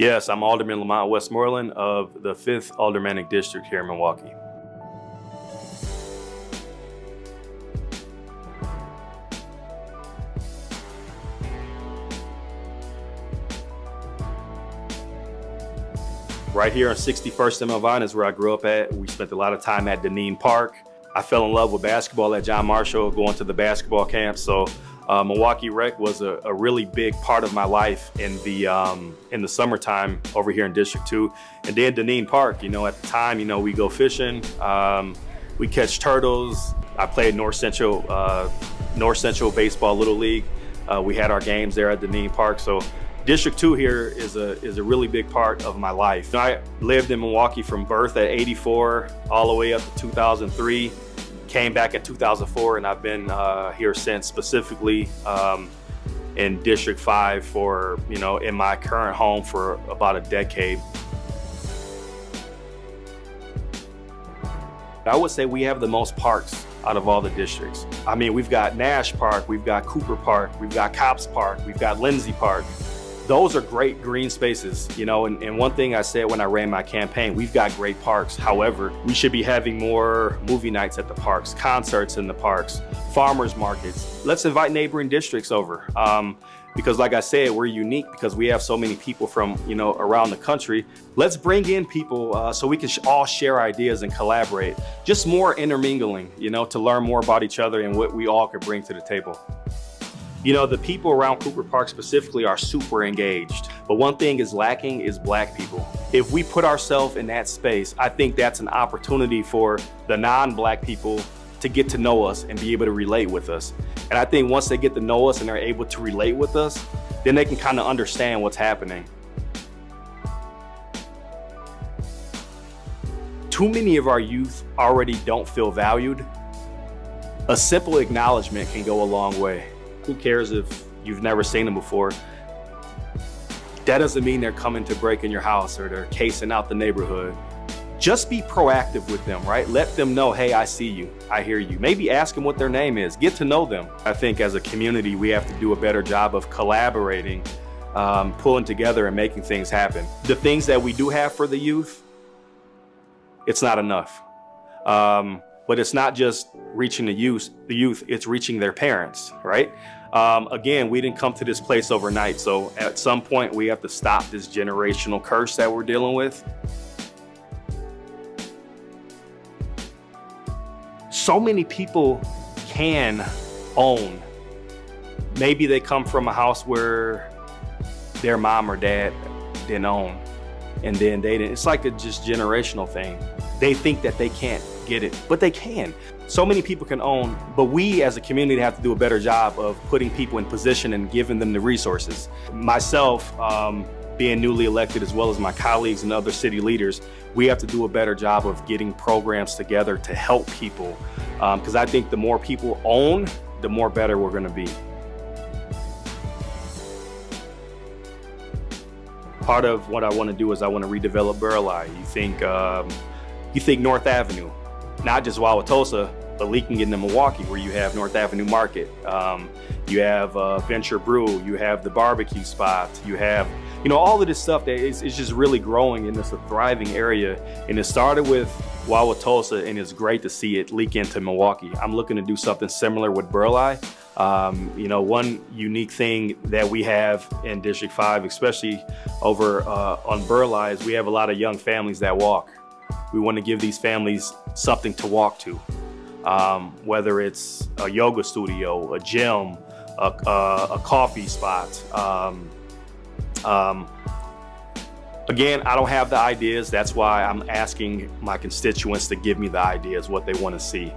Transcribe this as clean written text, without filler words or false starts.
Yes, I'm Alderman Lamont Westmoreland of the 5th Aldermanic District here in Milwaukee. Right here on 61st and Melvine is where I grew up at. We spent a lot of time at Deneen Park. I fell in love with basketball at John Marshall, going to the basketball camp. So Milwaukee Rec was a really big part of my life in the summertime over here in District 2. And then Deneen Park, at the time, we go fishing, we catch turtles. I played North Central Baseball Little League. We had our games there at Deneen Park. So District 2 here is a really big part of my life. I lived in Milwaukee from birth at 84 all the way up to 2003. Came back in 2004, and I've been here since, specifically in District 5 for, in my current home for about a decade. I would say we have the most parks out of all the districts. I mean, we've got Nash Park, we've got Cooper Park, we've got Copps Park, we've got Lindsay Park. Those are great green spaces, and one thing I said when I ran my campaign, we've got great parks. However, we should be having more movie nights at the parks, concerts in the parks, farmers markets. Let's invite neighboring districts over. Because like I said, we're unique because we have so many people from, around the country. Let's bring in people so we can all share ideas and collaborate. Just more intermingling, to learn more about each other and what we all could bring to the table. The people around Cooper Park specifically are super engaged. But one thing is lacking is Black people. If we put ourselves in that space, I think that's an opportunity for the non-Black people to get to know us and be able to relate with us. And I think once they get to know us and they're able to relate with us, then they can kind of understand what's happening. Too many of our youth already don't feel valued. A simple acknowledgement can go a long way. Who cares if you've never seen them before? That doesn't mean they're coming to break in your house or they're casing out the neighborhood. Just be proactive with them, right? Let them know, hey, I see you, I hear you. Maybe ask them what their name is, get to know them. I think as a community, we have to do a better job of collaborating, pulling together and making things happen. The things that we do have for the youth, it's not enough. But it's not just reaching the youth, it's reaching their parents, right? Again, we didn't come to this place overnight. So at some point we have to stop this generational curse that we're dealing with. So many people can own. Maybe they come from a house where their mom or dad didn't own, and then they didn't. It's like a just generational thing. They think that they can't get it, but they can. So many people can own, but we as a community have to do a better job of putting people in position and giving them the resources. Myself, being newly elected, as well as my colleagues and other city leaders, we have to do a better job of getting programs together to help people. Because I think the more people own, the more better we're gonna be. Part of what I wanna do is I wanna redevelop Burleigh. You think North Avenue, not just Wauwatosa, but leaking into Milwaukee, where you have North Avenue Market, you have Venture Brew, you have the barbecue spot, you have, all of this stuff that is just really growing, and it's a thriving area. And it started with Wauwatosa, and it's great to see it leak into Milwaukee. I'm looking to do something similar with Burleigh. One unique thing that we have in District 5, especially over on Burleigh, is we have a lot of young families that walk. We want to give these families something to walk to, whether it's a yoga studio, a gym, a coffee spot. Again, I don't have the ideas. That's why I'm asking my constituents to give me the ideas, what they want to see.